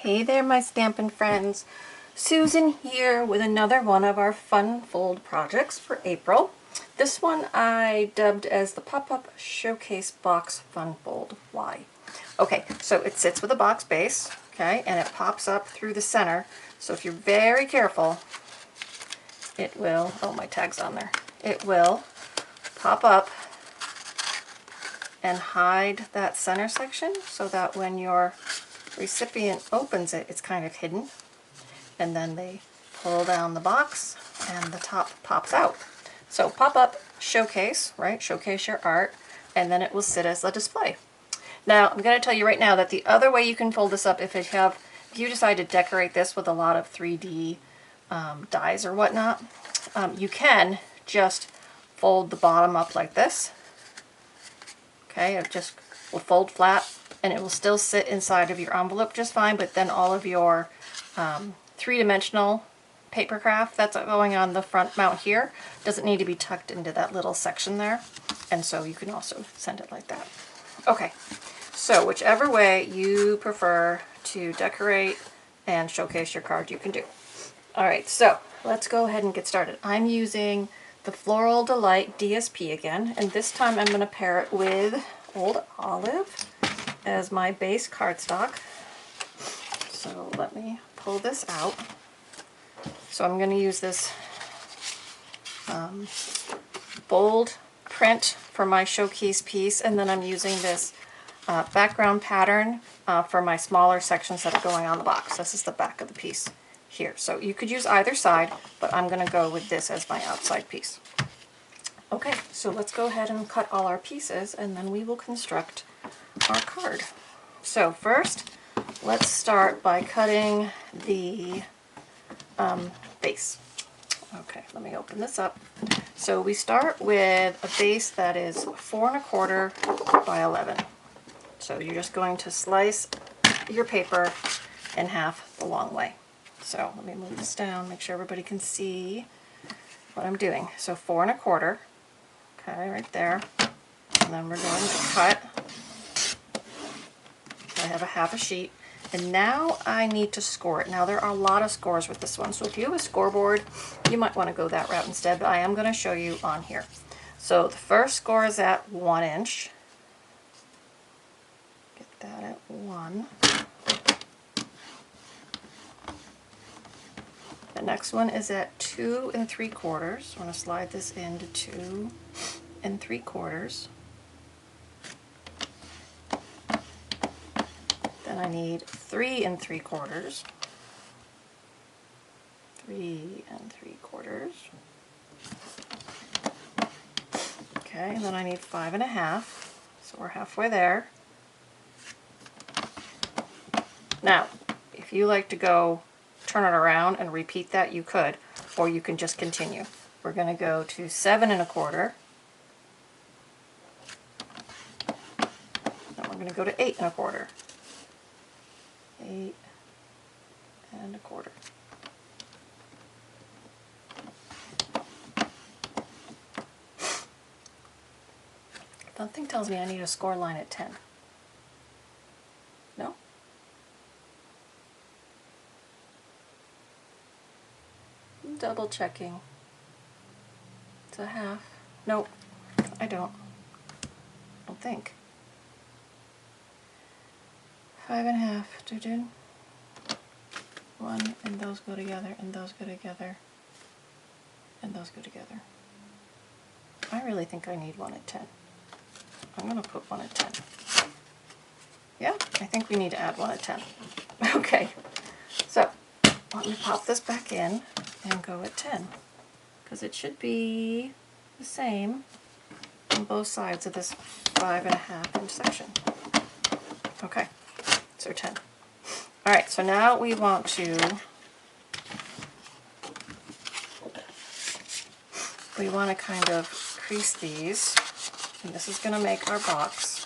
Hey there, my Stampin' friends. Susan here with another one of our fun fold projects for April. This one I dubbed as the Pop-Up Showcase Box Fun Fold. Why? Okay, so it sits with a box base, okay, and it pops up through the center. So if you're very careful, it will, oh, my tag's on there, it will pop up and hide that center section so that when your recipient opens it, it's kind of hidden, and then they pull down the box and the top pops out. So pop-up showcase, right? Showcase your art, and then it will sit as a display. Now I'm going to tell you right now that the other way you can fold this up, if you decide to decorate this with a lot of 3D dies or whatnot, you can just fold the bottom up like this. Okay, it just will fold flat and it will still sit inside of your envelope just fine, but then all of your three-dimensional paper craft that's going on the front mount here doesn't need to be tucked into that little section there, and so you can also send it like that. Okay, so whichever way you prefer to decorate and showcase your card, you can do. Alright, so let's go ahead and get started. I'm using the Floral Delight DSP again, and this time I'm going to pair it with Old Olive as my base cardstock. So let me pull this out. So I'm going to use this bold print for my showcase piece, and then I'm using this background pattern for my smaller sections that are going on the box. This is the back of the piece here. So you could use either side, but I'm going to go with this as my outside piece. Okay, so let's go ahead and cut all our pieces, and then we will construct our card. So first, let's start by cutting the base. Okay, let me open this up. So we start with a base that is 4 1/4 by 11. So you're just going to slice your paper in half the long way. So let me move this down, make sure everybody can see what I'm doing. So 4 1/4, okay, right there. And then we're going to cut. I have a half a sheet, and now I need to score it. Now there are a lot of scores with this one, so if you have a scoreboard, you might want to go that route instead, but I am going to show you on here. So the first score is at 1 inch. Get that at 1. The next one is at 2 3/4. I'm going to slide this into 2 3/4. Then I need 3 3/4. 3 3/4. Okay, and then I need 5 1/2. So we're halfway there. Now, if you like to go turn it around and repeat that, you could, or you can just continue. We're going to go to 7 1/4. Then we're going to go to 8 1/4. 8 1/4. Something tells me I need a score line at 10. No? I'm double checking. It's a half. Nope, I don't think. 5 1/2. Do 1, and those go together, and those go together, and those go together. I really think I need 1 at 10. I'm going to put 1 at 10. Yeah, I think we need to add 1 at 10. Okay, so let me pop this back in and go at 10, because it should be the same on both sides of this 5 1/2 inch section. Okay, so 10. Alright, so now we want to kind of crease these, and this is going to make our box.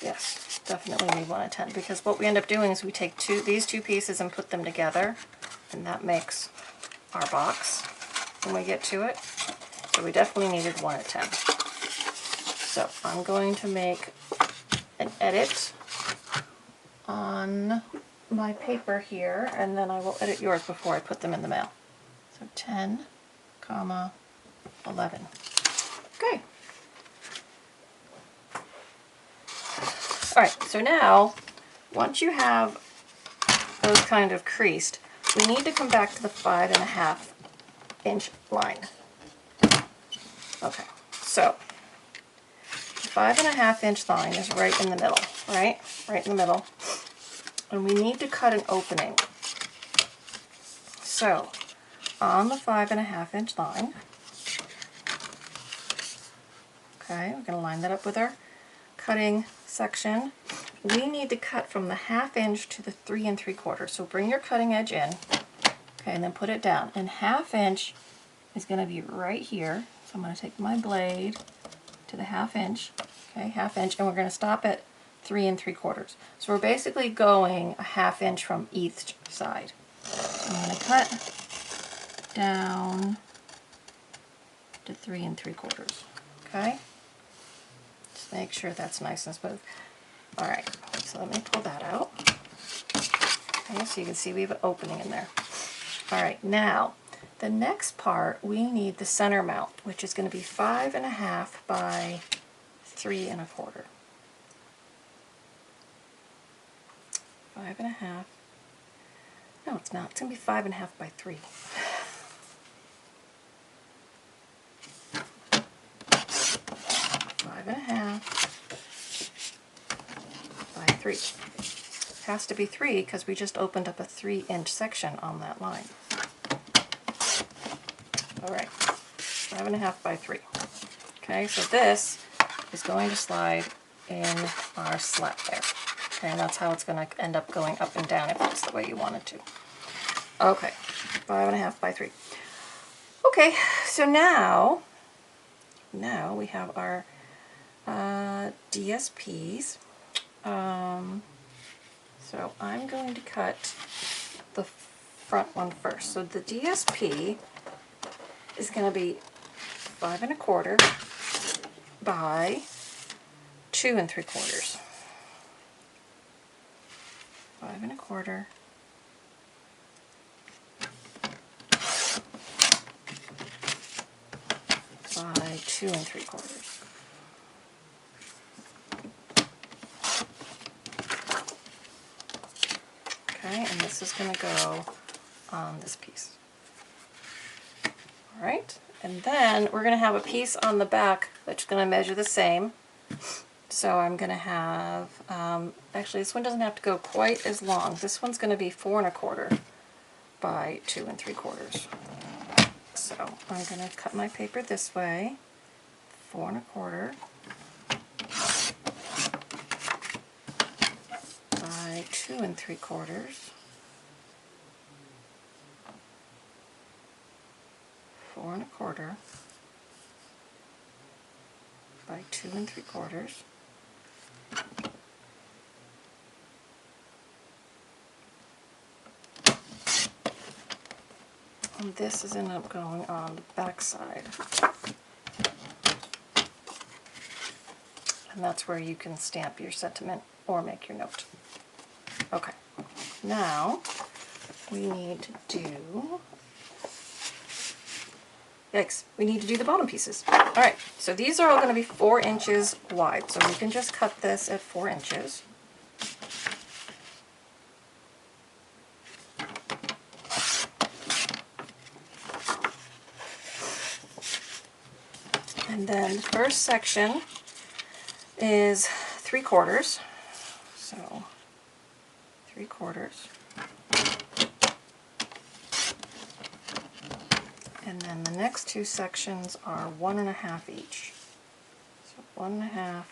Yes, definitely need 1 at 10, because what we end up doing is we take these two pieces and put them together, and that makes our box when we get to it. So we definitely needed 1 at 10. So I'm going to make an edit on my paper here, and then I will edit yours before I put them in the mail. So 10, comma, 11. Okay. All right, so now, once you have those kind of creased, we need to come back to the 5.5 inch line. Okay, so the 5.5 inch line is right in the middle, right? Right in the middle. And we need to cut an opening. So, on the 5.5 inch line, okay, we're going to line that up with our cutting section. We need to cut from the 1/2 inch to the 3 3/4. So bring your cutting edge in, okay, and then put it down. And 1/2 inch is going to be right here. So I'm going to take my blade to the 1/2 inch, okay, 1/2 inch, and we're going to stop at 3 3/4. So we're basically going a 1/2 inch from each side. So I'm going to cut down to 3 3/4. Okay? Just make sure that's nice and smooth. Alright, so let me pull that out. Okay, so you can see we have an opening in there. Alright, now the next part we need the center mount, which is going to be 5.5 by 3 1/4. 5.5. No, it's not. It's going to be 5.5 by 3. 5.5 by 3. Has to be 3 because we just opened up a 3 inch section on that line. Alright, 5.5 by 3. Okay, so this is going to slide in our slat there. Okay, and that's how it's going to end up going up and down if that's the way you want it to. Okay, 5.5 by 3. Okay, so now we have our DSPs. So I'm going to cut the front one first. So the DSP is going to be 5 1/4 by 2 3/4. 5 1/4 by 2 3/4. Okay, and this is going to go on this piece. Alright, and then we're going to have a piece on the back that's going to measure the same. So I'm going to have, actually this one doesn't have to go quite as long. This one's going to be 4 1/4 by 2 3/4. So I'm going to cut my paper this way, 4 1/4 by 2 3/4, 4 1/4 by 2 3/4. And this is ended up going on the back side. And that's where you can stamp your sentiment or make your note. Okay, now we need to do, we need to do the bottom pieces. Alright, so these are all going to be 4 inches wide, so we can just cut this at 4 inches. And then the first section is 3/4, so 3/4. And then the next two sections are 1 1/2 each. So 1 1/2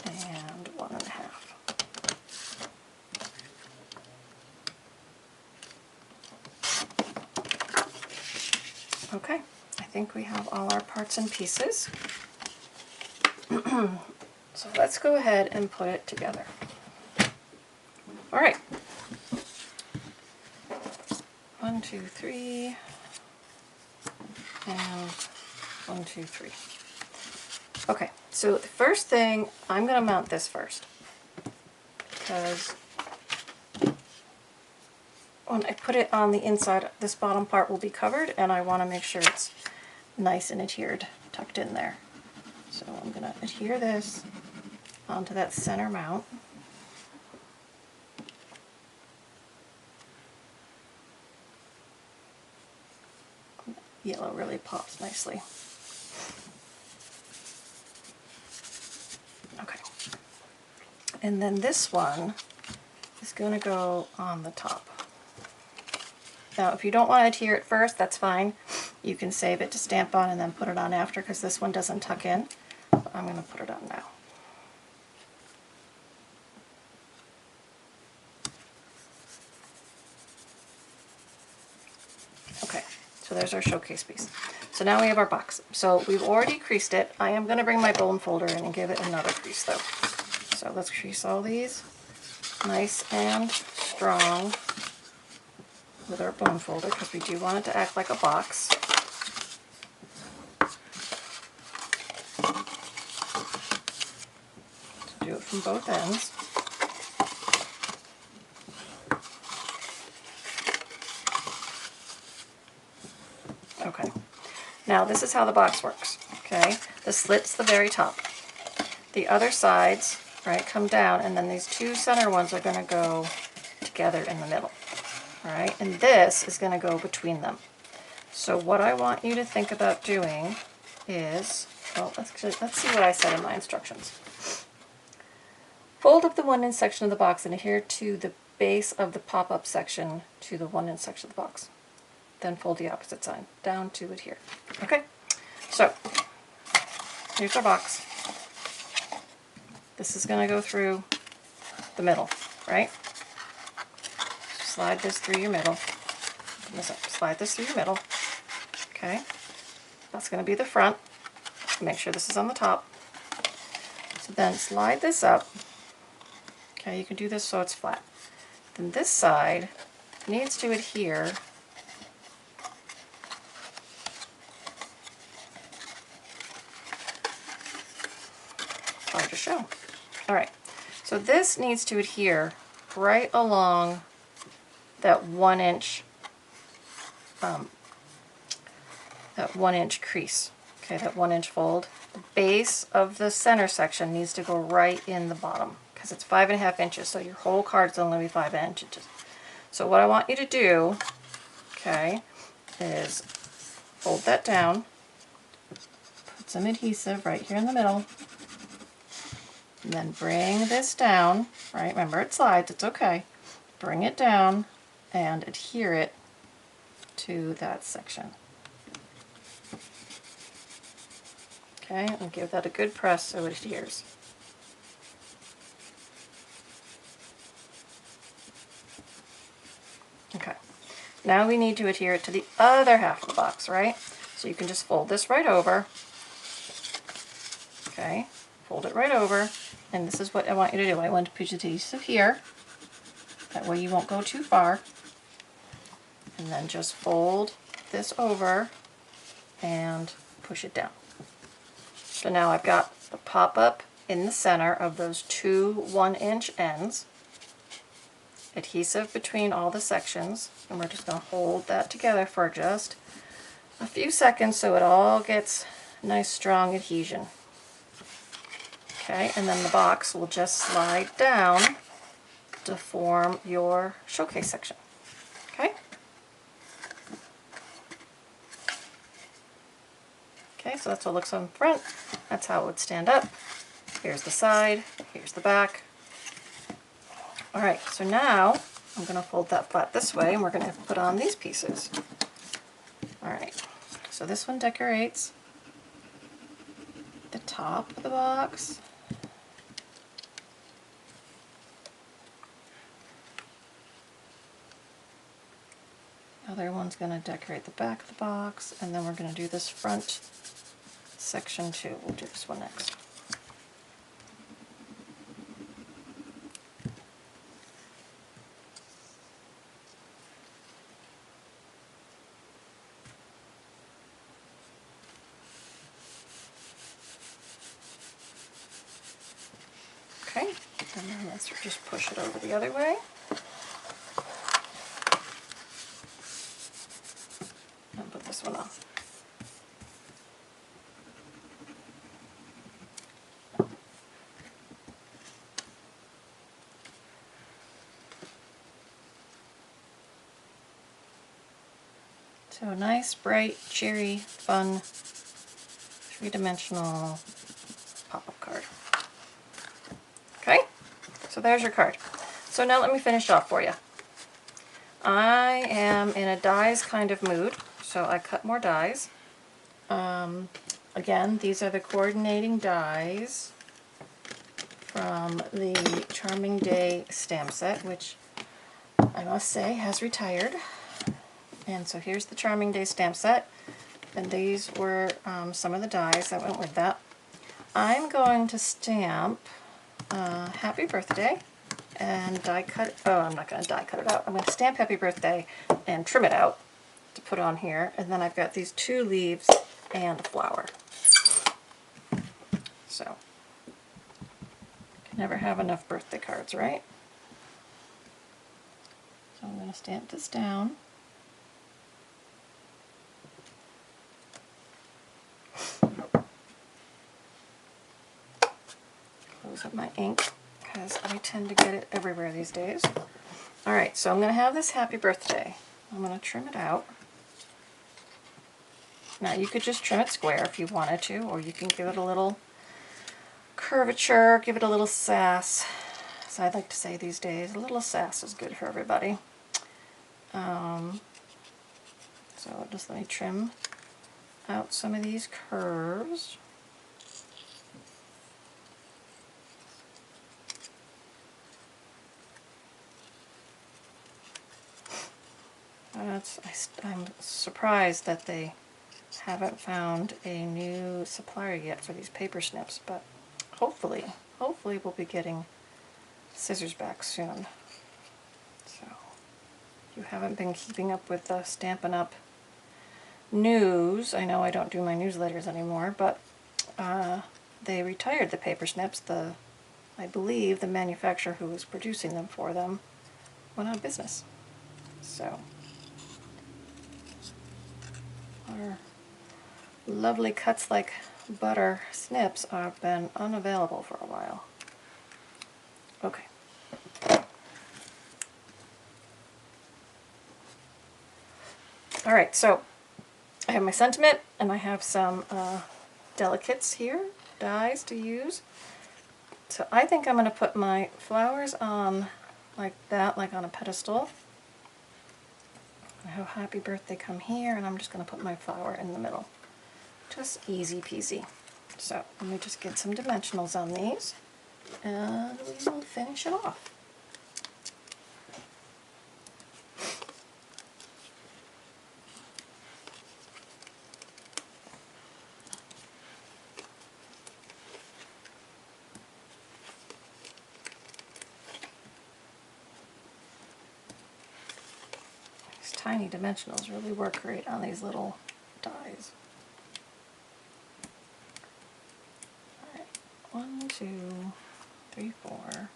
and 1 1/2. Okay, I think we have all our parts and pieces. So let's go ahead and put it together. All right. 1, 2, 3, and 1, 2, 3. Okay, so the first thing, I'm going to mount this first, because when I put it on the inside, this bottom part will be covered, and I want to make sure it's nice and adhered, tucked in there. So I'm going to adhere this onto that center mount. Yellow really pops nicely. Okay. And then this one is going to go on the top. Now, if you don't want to adhere it first, that's fine. You can save it to stamp on and then put it on after, because this one doesn't tuck in. But I'm going to put it on now. Okay, so there's our showcase piece. So now we have our box. So we've already creased it. I am going to bring my bone folder in and give it another crease though. So let's crease all these nice and strong with our bone folder, because we do want it to act like a box. So do it from both ends. Okay, now this is how the box works. Okay, the slit's the very top. The other sides, right, come down, and then these two center ones are going to go together in the middle. All right, and this is going to go between them. So what I want you to think about doing is, well, let's see what I said in my instructions. Fold up the 1-inch section of the box and adhere to the base of the pop-up section to the 1-inch section of the box. Then fold the opposite side down to adhere. Okay, so here's our box. This is going to go through the middle, right? Slide this through your middle. Slide this through your middle. Okay, that's going to be the front. Make sure this is on the top. So then slide this up. Okay, you can do this so it's flat. Then this side needs to adhere hard to show. All right, so this needs to adhere right along that 1-inch crease. Okay, that 1-inch fold. The base of the center section needs to go right in the bottom, because it's 5.5 inches, so your whole card is only 5 inches. So what I want you to do, okay, is fold that down, put some adhesive right here in the middle, and then bring this down, right, remember it slides, it's okay, bring it down and adhere it to that section. Okay, and give that a good press so it adheres. Okay, now we need to adhere it to the other half of the box, right? So you can just fold this right over. Okay, fold it right over, and this is what I want you to do. I want to put the adhesive here, that way you won't go too far, and then just fold this over and push it down. So now I've got the pop-up in the center of those two 1-inch ends, adhesive between all the sections, and we're just going to hold that together for just a few seconds so it all gets nice strong adhesion. Okay, and then the box will just slide down to form your showcase section. Okay? Okay, so that's what it looks on front. That's how it would stand up. Here's the side, here's the back. Alright, so now I'm going to fold that flat this way, and we're going to put on these pieces. Alright, so this one decorates the top of the box. Other one's going to decorate the back of the box, and then we're going to do this front section too. We'll do this one next. And let's just push it over the other way. And put this one on. So nice, bright, cheery, fun, three-dimensional pop-up card. Okay, so there's your card. So now let me finish off for you. I am in a dies kind of mood, so I cut more dies. Again, these are the coordinating dies from the Charming Day stamp set, which I must say has retired. And so here's the Charming Day stamp set, and these were some of the dies that went with that. I'm going to stamp Happy Birthday and die cut. Oh, I'm not going to die cut it out. I'm going to stamp Happy Birthday and trim it out to put on here. And then I've got these 2 leaves and a flower. So, can never have enough birthday cards, right? So I'm going to stamp this down. Close up my ink, because I tend to get it everywhere these days. Alright, so I'm going to have this Happy Birthday. I'm going to trim it out. Now you could just trim it square if you wanted to, or you can give it a little curvature, give it a little sass. As I like to say these days, a little sass is good for everybody. So just let me trim out some of these curves. I'm surprised that they haven't found a new supplier yet for these paper snips, but hopefully we'll be getting scissors back soon. So, if you haven't been keeping up with the Stampin' Up! News, I know I don't do my newsletters anymore, but they retired the paper snips. I believe the manufacturer who was producing them for them went out of business. So, our lovely cuts like butter snips have been unavailable for a while. Okay. Alright, so I have my sentiment and I have some delicates here, dies to use. So I think I'm going to put my flowers on like that, like on a pedestal. I have Happy Birthday come here, and I'm just going to put my flower in the middle. Just easy peasy. So let me just get some dimensionals on these, and we will finish it off. Tiny dimensionals really work great on these little dies. Alright, 1, 2, 3, 4,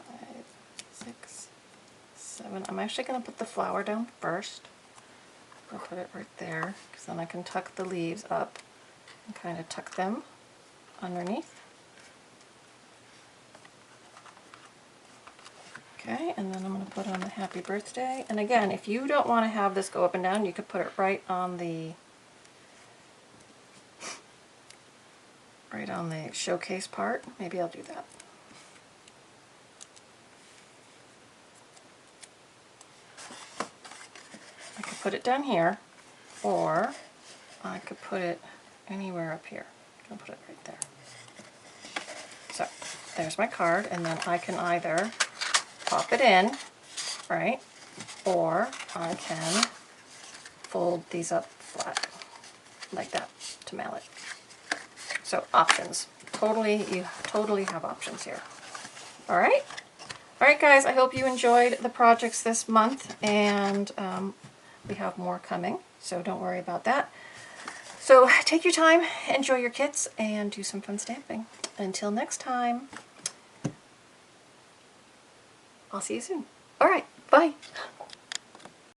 5, 6, 7. I'm actually going to put the flower down first. I'll put it right there, because then I can tuck the leaves up and kind of tuck them underneath. Okay, and then I'm going to put on the Happy Birthday. And again, if you don't want to have this go up and down, you could put it right on the showcase part. Maybe I'll do that. I could put it down here, or I could put it anywhere up here. I'll put it right there. So, there's my card, and then I can either pop it in, right, or I can fold these up flat, like that, to mail it. So, options. You totally have options here. Alright? Alright guys, I hope you enjoyed the projects this month, and we have more coming, so don't worry about that. So, take your time, enjoy your kits, and do some fun stamping. until next time, I'll see you soon. All right, bye.